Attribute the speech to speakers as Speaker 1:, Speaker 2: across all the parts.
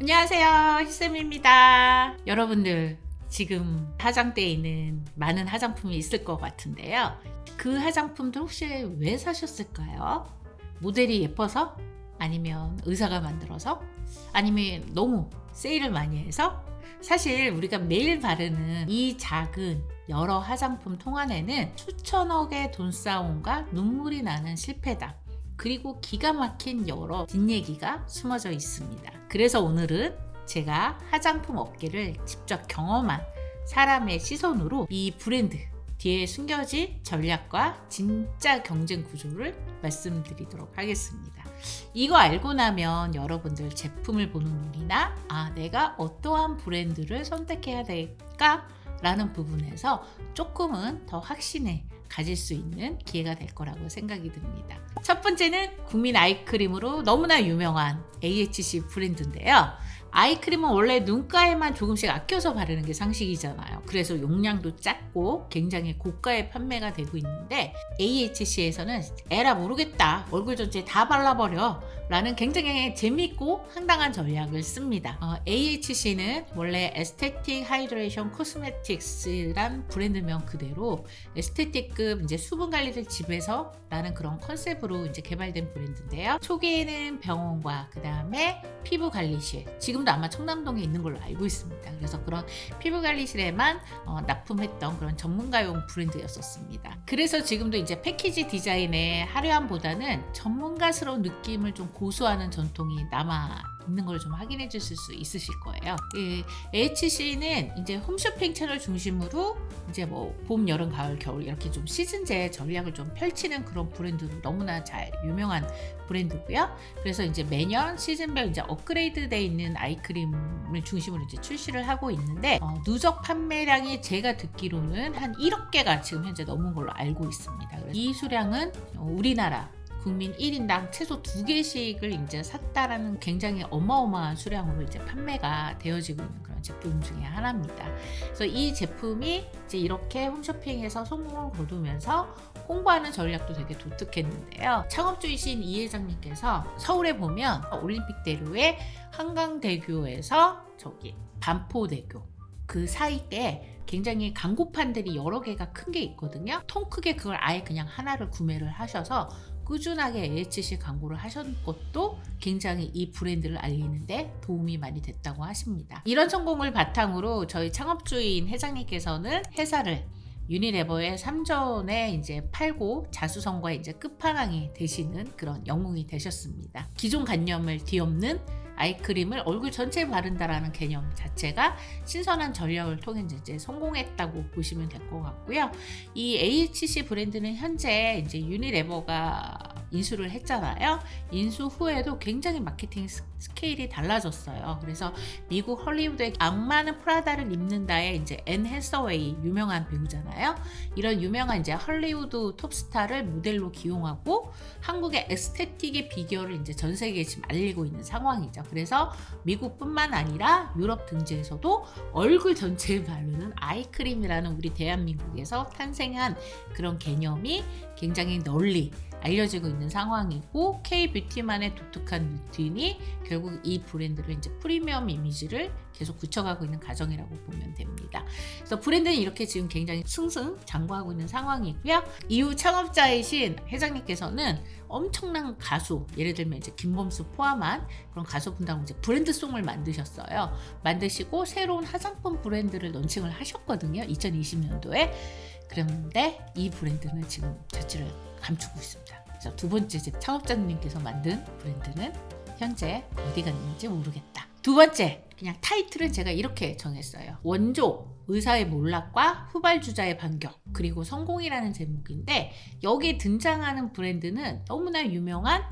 Speaker 1: 안녕하세요, 희쌤입니다. 여러분들 지금 화장대에 있는 많은 화장품이 있을 것 같은데요. 그 화장품들 혹시 왜 사셨을까요? 모델이 예뻐서? 아니면 의사가 만들어서? 아니면 너무 세일을 많이 해서? 사실 우리가 매일 바르는 이 작은 여러 화장품 통 안에는 수천억의 돈 싸움과 눈물이 나는 실패담, 그리고 기가 막힌 여러 뒷얘기가 숨어져 있습니다. 그래서 오늘은 제가 화장품 업계를 직접 경험한 사람의 시선으로 이 브랜드 뒤에 숨겨진 전략과 진짜 경쟁 구조를 말씀드리도록 하겠습니다. 이거 알고 나면 여러분들 제품을 보는 눈이나 내가 어떠한 브랜드를 선택해야 될까? 라는 부분에서 조금은 더 확신을 가질 수 있는 기회가 될 거라고 생각이 듭니다. 첫 번째는 국민 아이크림으로 너무나 유명한 AHC 브랜드인데요. 아이크림은 원래 눈가에만 조금씩 아껴서 바르는 게 상식이잖아요. 그래서 용량도 작고 굉장히 고가의 판매가 되고 있는데 AHC에서는 에라 모르겠다, 얼굴 전체에 다 발라버려 라는 굉장히 재밌고 황당한 전략을 씁니다. AHC는 원래 에스테틱 하이드레이션 코스메틱스란 브랜드명 그대로 에스테틱급 이제 수분 관리를 집에서 라는 그런 컨셉으로 이제 개발된 브랜드인데요. 초기에는 병원과 그 다음에 피부 관리실, 지금도 아마 청담동에 있는 걸로 알고 있습니다. 그래서 그런 피부 관리실에만 납품했던 그런 전문가용 브랜드였었습니다. 그래서 지금도 이제 패키지 디자인의 화려함보다는 전문가스러운 느낌을 좀 고수하는 전통이 남아 있는 걸 좀 확인해 주실 수 있으실 거예요. AHC는 이제 홈쇼핑 채널 중심으로 이제 뭐 봄, 여름, 가을, 겨울 이렇게 좀 시즌제 전략을 좀 펼치는 그런 브랜드로 너무나 잘 유명한 브랜드고요. 그래서 이제 매년 시즌별 이제 업그레이드 돼 있는 아이크림을 중심으로 이제 출시를 하고 있는데 누적 판매량이 제가 듣기로는 한 1억 개가 지금 현재 넘은 걸로 알고 있습니다. 그래서 이 수량은 우리나라 국민 1인당 최소 2개씩을 이제 샀다라는 굉장히 어마어마한 수량으로 이제 판매가 되어지고 있는 그런 제품 중에 하나입니다. 그래서 이 제품이 이제 이렇게 홈쇼핑에서 성공을 거두면서 홍보하는 전략도 되게 독특했는데요. 창업주이신 이 회장님께서 서울에 보면 올림픽대로의 한강대교에서 저기 반포대교 그 사이에 굉장히 광고판들이 여러 개가 큰 게 있거든요. 통 크게 그걸 아예 그냥 하나를 구매를 하셔서 꾸준하게 AHC 광고를 하신 것도 굉장히 이 브랜드를 알리는데 도움이 많이 됐다고 하십니다. 이런 성공을 바탕으로 저희 창업주인 회장님께서는 회사를 유니레버의 3전에 이제 팔고 자수성가의 이제 끝판왕이 되시는 그런 영웅이 되셨습니다. 기존 관념을 뒤엎는 아이크림을 얼굴 전체에 바른다라는 개념 자체가 신선한 전략을 통해 이제 성공했다고 보시면 될 것 같고요. 이 AHC 브랜드는 현재 이제 유니레버가 인수를 했잖아요. 인수 후에도 굉장히 마케팅 스케일이 달라졌어요. 그래서 미국 헐리우드의 악마는 프라다를 입는다에 이제 앤 해서웨이 유명한 배우잖아요. 이런 유명한 이제 헐리우드 톱스타를 모델로 기용하고 한국의 에스테틱의 비결을 이제 전 세계에 지금 알리고 있는 상황이죠. 그래서 미국뿐만 아니라 유럽 등지에서도 얼굴 전체에 바르는 아이크림이라는 우리 대한민국에서 탄생한 그런 개념이 굉장히 널리 알려지고 있는 상황이고 K-뷰티만의 독특한 루틴이 결국 이 브랜드를 이제 프리미엄 이미지를 계속 굳혀가고 있는 과정이라고 보면 됩니다. 그래서 브랜드는 이렇게 지금 굉장히 승승장구하고 있는 상황이고요. 이후 창업자이신 회장님께서는 엄청난 가수, 예를 들면 이제 김범수 포함한 그런 가수분들하고 이제 브랜드송을 만드셨어요. 만드시고 새로운 화장품 브랜드를 런칭을 하셨거든요. 2020년도에. 그런데 이 브랜드는 지금 자취를 감추고 있습니다. 그래서 두 번째 창업자님께서 만든 브랜드는 현재 어디 갔는지 모르겠다. 두 번째, 그냥 타이틀은 제가 이렇게 정했어요. 원조, 의사의 몰락과 후발주자의 반격, 그리고 성공이라는 제목인데 여기에 등장하는 브랜드는 너무나 유명한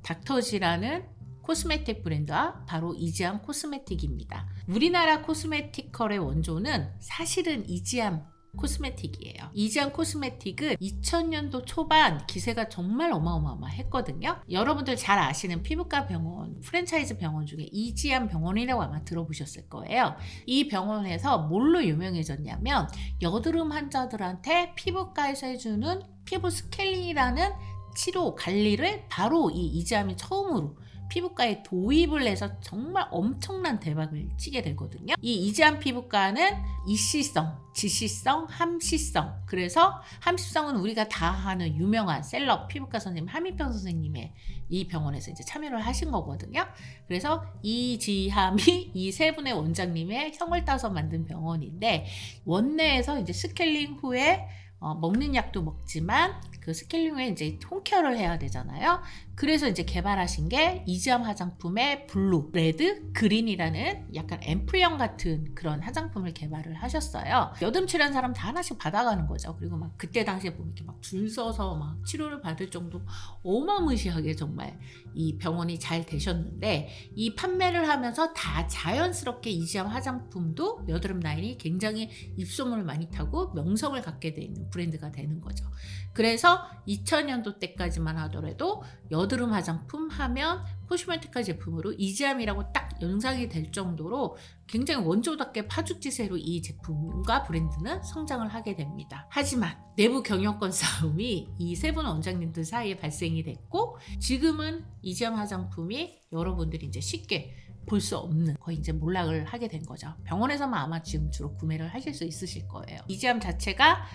Speaker 1: 닥터지라는 코스메틱 브랜드와 바로 이지암 코스메틱입니다. 우리나라 코스메티컬의 원조는 사실은 이지암 코스메틱이에요. 이지암 코스메틱은 2000년도 초반 기세가 정말 어마어마했거든요. 여러분들 잘 아시는 피부과 병원, 프랜차이즈 병원 중에 이지암 병원이라고 아마 들어보셨을 거예요. 이 병원에서 뭘로 유명해졌냐면 여드름 환자들한테 피부과에서 해주는 피부 스케일링이라는 치료 관리를 바로 이 이지암이 처음으로 피부과에 도입을 해서 정말 엄청난 대박을 치게 되거든요. 이 이지암 피부과는 이시성, 지시성, 함시성. 그래서 함시성은 우리가 다 아는 유명한 셀럽 피부과 선생님 함희평 선생님의 이 병원에서 이제 참여를 하신 거거든요. 그래서 이지함이 이 세 분의 원장님의 형을 따서 만든 병원인데, 원내에서 이제 스케일링 후에 먹는 약도 먹지만 그 스케일링 후에 이제 홈케어를 해야 되잖아요. 그래서 이제 개발하신 게 이지암 화장품의 블루, 레드, 그린이라는 약간 앰플형 같은 그런 화장품을 개발을 하셨어요. 여드름칠한 사람 다 하나씩 받아가는 거죠. 그리고 막 그때 당시에 보면 이렇게 막 줄 서서 막 치료를 받을 정도 어마무시하게 정말 이 병원이 잘 되셨는데, 이 판매를 하면서 다 자연스럽게 이지암 화장품도 여드름 라인이 굉장히 입소문을 많이 타고 명성을 갖게 돼 있는 브랜드가 되는 거죠. 그래서 2000년도 때까지만 하더라도 여드름 화장품 하면 코스메티카 제품으로 이지암이라고 딱 연상이 될 정도로 굉장히 원조답게 파죽지세로 이 제품과 브랜드는 성장을 하게 됩니다. 하지만 내부 경영권 싸움이 이 세 분 원장님들 사이에 발생이 됐고, 지금은 이지암 화장품이 여러분들이 이제 쉽게 볼 수 없는, 거의 이제 몰락을 하게 된 거죠. 병원에서만 아마 지금 주로 구매를 하실 수 있으실 거예요. 이지암 자체가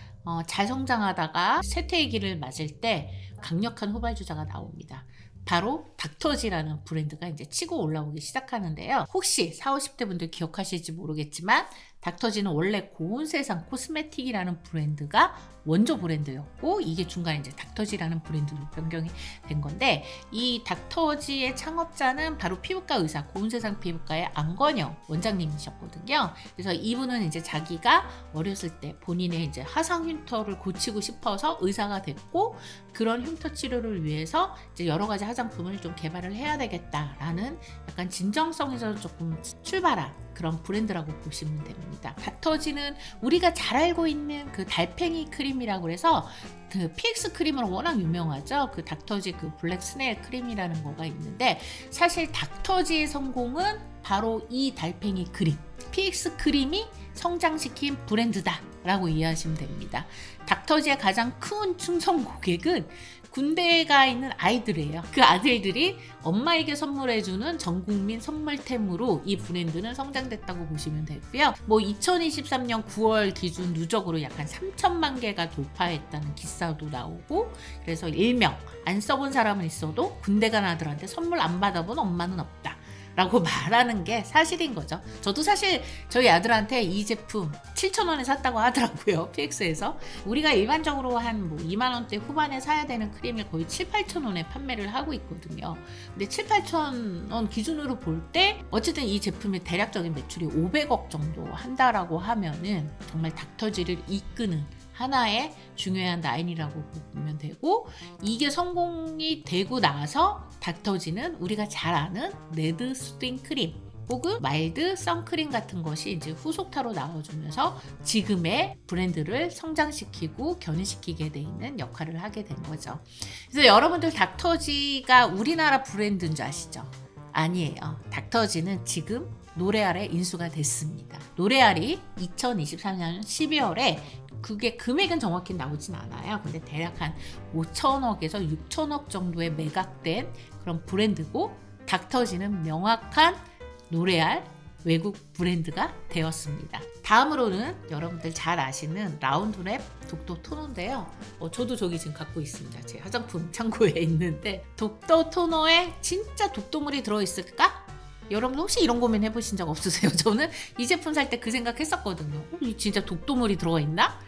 Speaker 1: 잘 성장하다가 쇠퇴기를 맞을 때 강력한 후발주자가 나옵니다. 바로 닥터지라는 브랜드가 이제 치고 올라오기 시작하는데요. 혹시 40, 50대 분들 기억하실지 모르겠지만, 닥터지는 원래 고운세상 코스메틱이라는 브랜드가 원조 브랜드였고, 이게 중간에 이제 닥터지라는 브랜드로 변경이 된 건데, 이 닥터지의 창업자는 바로 피부과 의사, 고운세상 피부과의 안건영 원장님이셨거든요. 그래서 이분은 이제 자기가 어렸을 때 본인의 이제 하상 흉터를 고치고 싶어서 의사가 됐고, 그런 흉터 치료를 위해서 이제 여러 가지 화장품을 좀 개발을 해야 되겠다라는 약간 진정성에서 조금 출발한 그런 브랜드라고 보시면 됩니다. 닥터지는 우리가 잘 알고 있는 그 달팽이 크림이라고 해서 그 PX 크림으로 워낙 유명하죠. 그 닥터지 그 블랙 스네일 크림이라는 거가 있는데, 사실 닥터지의 성공은 바로 이 달팽이 크림, PX 크림이 성장시킨 브랜드다라고 이해하시면 됩니다. 닥터지의 가장 큰 충성 고객은 군대에 가 있는 아이들이에요. 그 아들들이 엄마에게 선물해주는 전국민 선물템으로 이 브랜드는 성장됐다고 보시면 되고요. 뭐 2023년 9월 기준 누적으로 약간 3천만 개가 돌파했다는 기사도 나오고, 그래서 일명 안 써본 사람은 있어도 군대 간 아들한테 선물 안 받아본 엄마는 없다 라고 말하는 게 사실인 거죠. 저도 사실 저희 아들한테 이 제품 7,000원에 샀다고 하더라고요. PX에서. 우리가 일반적으로 한 뭐 2만원대 후반에 사야 되는 크림을 거의 7, 8,000원에 판매를 하고 있거든요. 근데 7, 8,000원 기준으로 볼 때 어쨌든 이 제품의 대략적인 매출이 500억 정도 한다라고 하면은 정말 닥터지를 이끄는 하나의 중요한 라인이라고 보면 되고, 이게 성공이 되고 나서 닥터지는 우리가 잘 아는 레드 스팅 크림 혹은 마일드 선크림 같은 것이 이제 후속타로 나와주면서 지금의 브랜드를 성장시키고 견인시키게 돼 있는 역할을 하게 된 거죠. 그래서 여러분들 닥터지가 우리나라 브랜드인 줄 아시죠? 아니에요. 닥터지는 지금 로레알에 인수가 됐습니다. 로레알이 2023년 12월에 그게 금액은 정확히 나오진 않아요. 근데 대략 한 5천억에서 6천억 정도의 매각된 그런 브랜드고, 닥터지는 명확한 로레알 외국 브랜드가 되었습니다. 다음으로는 여러분들 잘 아시는 라운드랩 독도 토너인데요. 저도 저기 지금 갖고 있습니다. 제 화장품 창고에 있는데, 독도 토너에 진짜 독도물이 들어있을까? 여러분 혹시 이런 고민 해보신 적 없으세요? 저는 이 제품 살 때 그 생각 했었거든요. 진짜 독도물이 들어가 있나?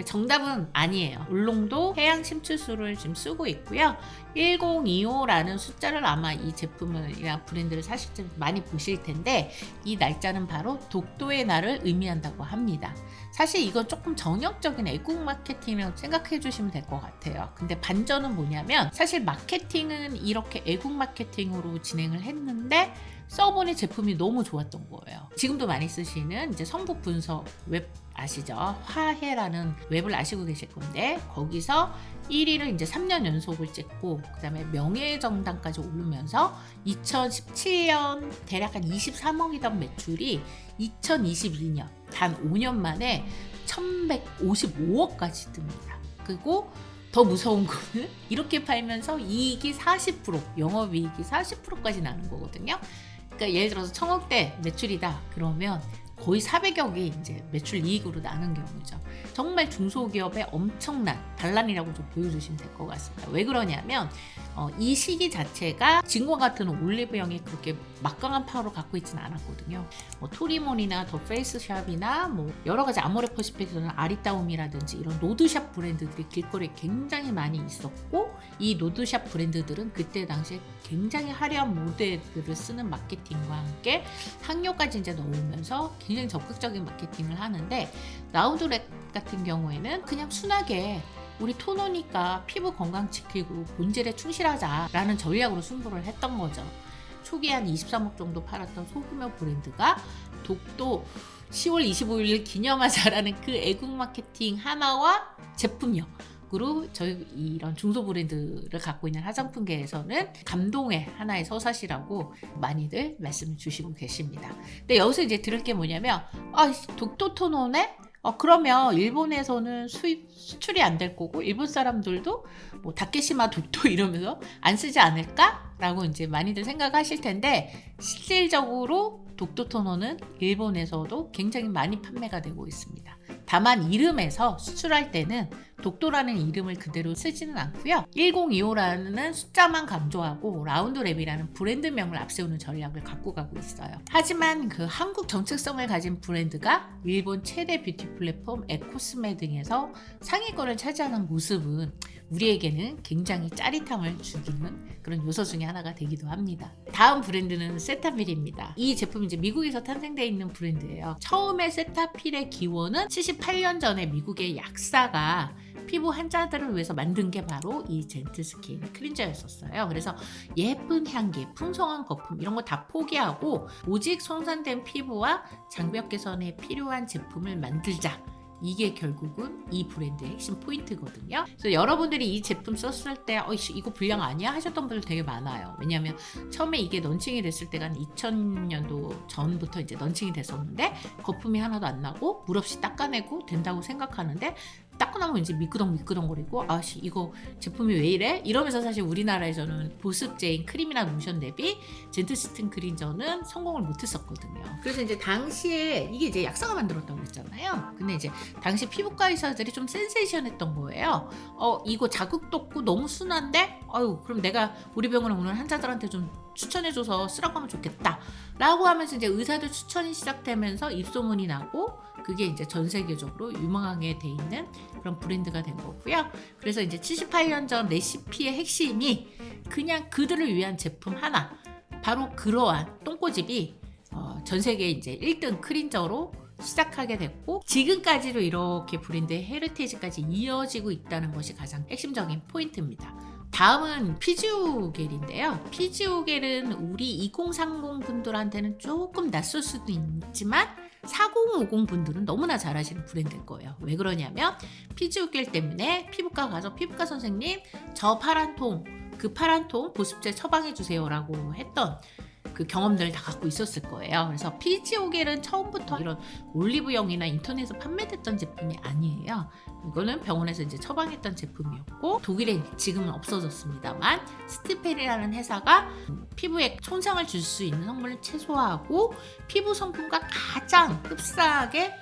Speaker 1: 정답은 아니에요. 울릉도 해양 침출수를 지금 쓰고 있고요. 1025라는 숫자를 아마 이 제품이나 브랜드를 사실 때 많이 보실 텐데, 이 날짜는 바로 독도의 날을 의미한다고 합니다. 사실 이건 조금 정형적인 애국 마케팅이라고 생각해 주시면 될 것 같아요. 근데 반전은 뭐냐면, 사실 마케팅은 이렇게 애국 마케팅으로 진행을 했는데 써보니 제품이 너무 좋았던 거예요. 지금도 많이 쓰시는 이제 성분 분석 웹 아시죠? 화해라는 웹을 아시고 계실 건데, 거기서 1위를 이제 3년 연속을 찍고, 그 다음에 명예정당까지 오르면서 2017년 대략 한 23억이던 매출이 2022년 단 5년 만에 1155억까지 뜹니다. 그리고 더 무서운 거는 이렇게 팔면서 이익이 40%, 영업이익이 40%까지 나는 거거든요. 그러니까 예를 들어서 1,000억대 매출이다 그러면 거의 400억이 이제 매출 이익으로 나는 경우죠. 정말 중소기업의 엄청난 반란이라고 좀 보여주시면 될 것 같습니다. 왜 그러냐면 이 시기 자체가 지금과 같은 올리브영이 그렇게 막강한 파워를 갖고 있지는 않았거든요. 뭐 토리몬이나 더 페이스샵이나 뭐 여러 가지 아모레퍼시픽에서는 아리따움이라든지 이런 노드샵 브랜드들이 길거리에 굉장히 많이 있었고, 이 노드샵 브랜드들은 그때 당시에 굉장히 화려한 모델들을 쓰는 마케팅과 함께 향료까지 이제 넣으면서 굉장히 적극적인 마케팅을 하는데, 라운드랩 같은 경우에는 그냥 순하게 우리 토너니까 피부 건강 지키고 본질에 충실하자라는 전략으로 승부를 했던 거죠. 초기에 한 23억 정도 팔았던 소규모 브랜드가 독도 10월 25일 기념하자라는 그 애국 마케팅 하나와 제품력으로 저희 이런 중소 브랜드를 갖고 있는 화장품계에서는 감동의 하나의 서사시라고 많이들 말씀을 주시고 계십니다. 근데 여기서 이제 들을 게 뭐냐면, 독도 토너네? 그러면 일본에서는 수출이 안 될 거고 일본 사람들도 뭐 다케시마 독도 이러면서 안 쓰지 않을까? 라고 이제 많이들 생각하실 텐데, 실질적으로 독도 토너는 일본에서도 굉장히 많이 판매가 되고 있습니다. 다만 이름에서 수출할 때는 독도라는 이름을 그대로 쓰지는 않고요. 1025라는 숫자만 강조하고 라운드랩이라는 브랜드명을 앞세우는 전략을 갖고 가고 있어요. 하지만 그 한국 정체성을 가진 브랜드가 일본 최대 뷰티 플랫폼 에코스메 등에서 상위권을 차지하는 모습은 우리에게는 굉장히 짜릿함을 주기는 그런 요소 중에 하나가 되기도 합니다. 다음 브랜드는 세타필입니다. 이 제품이 이제 미국에서 탄생되어 있는 브랜드예요. 처음에 세타필의 기원은 78년 전에 미국의 약사가 피부 환자들을 위해서 만든 게 바로 이 젠틀스킨 클린저였었어요. 그래서 예쁜 향기, 풍성한 거품 이런 거 다 포기하고 오직 손상된 피부와 장벽 개선에 필요한 제품을 만들자. 이게 결국은 이 브랜드의 핵심 포인트거든요. 그래서 여러분들이 이 제품 썼을 때 이거 불량 아니야? 하셨던 분들 되게 많아요. 왜냐하면 처음에 이게 런칭이 됐을 때가 한 2000년도 전부터 이제 런칭이 됐었는데 거품이 하나도 안 나고 물 없이 닦아내고 된다고 생각하는데, 닦고 나면 이제 미끄덩거리고 이거 제품이 왜 이래? 이러면서 사실 우리나라에서는 보습제인 크림이나 로션 대비 젠틀스킨 클린저는 성공을 못했었거든요. 그래서 이제 당시에 이게 이제 약사가 만들었다고 그랬잖아요. 근데 이제 당시 피부과 의사들이 좀 센세이션했던 거예요. 이거 자극도 없고 너무 순한데? 그럼 내가 우리 병원에 오는 환자들한테 좀 추천해줘서 쓰라고 하면 좋겠다 라고 하면서 이제 의사들 추천이 시작되면서 입소문이 나고, 그게 이제 전 세계적으로 유명하게 돼 있는 그런 브랜드가 된 거고요. 그래서 이제 78년 전 레시피의 핵심이 그냥 그들을 위한 제품 하나, 바로 그러한 똥꼬집이 전 세계 이제 1등 클린저로 시작하게 됐고, 지금까지도 이렇게 브랜드의 헤리테이지까지 이어지고 있다는 것이 가장 핵심적인 포인트입니다. 다음은 피지오겔인데요. 피지오겔은 우리 2030 분들한테는 조금 낯설 수도 있지만 4050 분들은 너무나 잘 아시는 브랜드일 거예요. 왜 그러냐면 피지오겔 때문에 피부과 가서 피부과 선생님 저 파란 통, 그 파란 통 보습제 처방해 주세요 라고 했던 그 경험들을 다 갖고 있었을 거예요. 그래서 피지오겔은 처음부터 이런 올리브영이나 인터넷에서 판매됐던 제품이 아니에요. 이거는 병원에서 이제 처방했던 제품이었고, 독일에 지금은 없어졌습니다만 스티펠이라는 회사가 피부에 손상을 줄 수 있는 성분을 최소화하고 피부 성분과 가장 흡사하게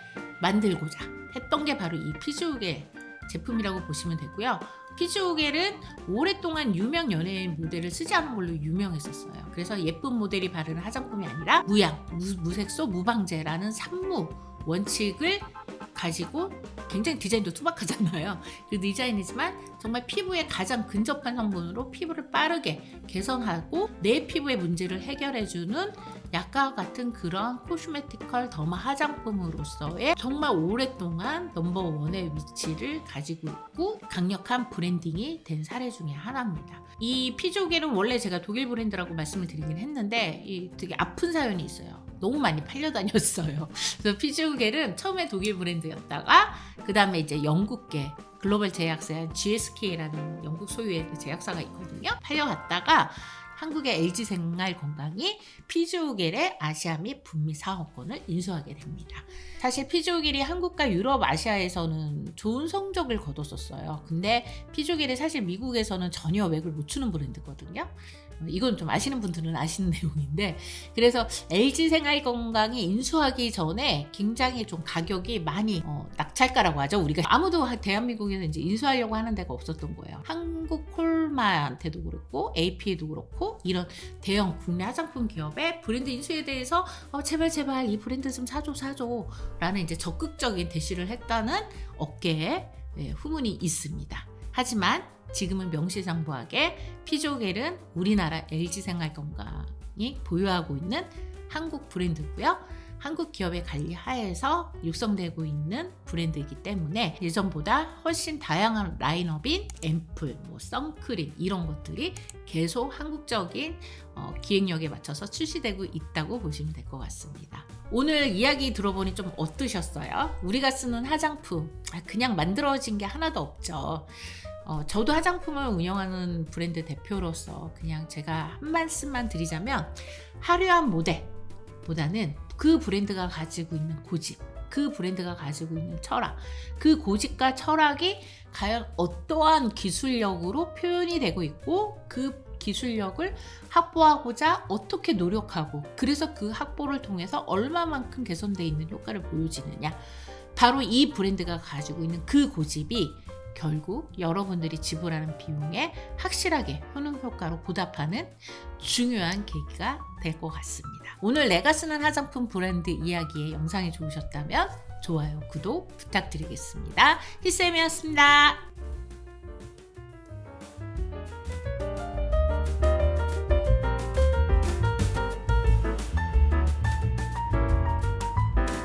Speaker 1: 만들고자 했던 게 바로 이 피지오겔 제품이라고 보시면 되고요. 피지오겔은 오랫동안 유명 연예인 모델을 쓰지 않은 걸로 유명했었어요. 그래서 예쁜 모델이 바르는 화장품이 아니라 무향, 무색소, 무방제라는 산무 원칙을 가지고, 굉장히 디자인도 투박하잖아요. 그 디자인이지만 정말 피부에 가장 근접한 성분으로 피부를 빠르게 개선하고 내 피부의 문제를 해결해주는 약과 같은 그런 코스메티컬 더마 화장품으로서의 정말 오랫동안 넘버원의 위치를 가지고 있고 강력한 브랜딩이 된 사례 중에 하나입니다. 이 피지오겔은 원래 제가 독일 브랜드라고 말씀을 드리긴 했는데 되게 아픈 사연이 있어요. 너무 많이 팔려다녔어요. 그래서 피지오겔은 처음에 독일 브랜드였다가 그 다음에 이제 영국계 글로벌 제약사인 GSK라는 영국 소유의 제약사가 있거든요. 팔려갔다가 한국의 LG생활건강이 피지오겔의 아시아 및 북미 사업권을 인수하게 됩니다. 사실 피지오겔이 한국과 유럽, 아시아에서는 좋은 성적을 거뒀었어요. 근데 피지오겔이 사실 미국에서는 전혀 맥을 못 추는 브랜드거든요. 이건 좀 아시는 분들은 아시는 내용인데, 그래서 LG생활건강이 인수하기 전에 굉장히 좀 가격이 많이 낙찰가라고 하죠. 우리가 아무도 대한민국에서 이제 인수하려고 하는 데가 없었던 거예요. 한국콜마한테도 그렇고 AP에도 그렇고 이런 대형 국내 화장품 기업의 브랜드 인수에 대해서 제발 이 브랜드 좀 사줘 라는 이제 적극적인 대시를 했다는 업계에 후문이 있습니다. 하지만 지금은 명실상부하게 피지오겔은 우리나라 LG생활건강이 보유하고 있는 한국 브랜드고요. 한국 기업의 관리 하에서 육성되고 있는 브랜드이기 때문에 예전보다 훨씬 다양한 라인업인 앰플, 선크림 이런 것들이 계속 한국적인 기획력에 맞춰서 출시되고 있다고 보시면 될 것 같습니다. 오늘 이야기 들어보니 좀 어떠셨어요? 우리가 쓰는 화장품 그냥 만들어진 게 하나도 없죠. 저도 화장품을 운영하는 브랜드 대표로서 그냥 제가 한 말씀만 드리자면 화려한 모델보다는 그 브랜드가 가지고 있는 고집, 그 브랜드가 가지고 있는 철학, 그 고집과 철학이 과연 어떠한 기술력으로 표현이 되고 있고 그 기술력을 확보하고자 어떻게 노력하고 그래서 그 확보를 통해서 얼마만큼 개선되어 있는 효과를 보여지느냐, 바로 이 브랜드가 가지고 있는 그 고집이 결국 여러분들이 지불하는 비용에 확실하게 효능효과로 보답하는 중요한 계기가 될 것 같습니다. 오늘 내가 쓰는 화장품 브랜드 이야기의 영상이 좋으셨다면 좋아요, 구독 부탁드리겠습니다. 희쌤이었습니다.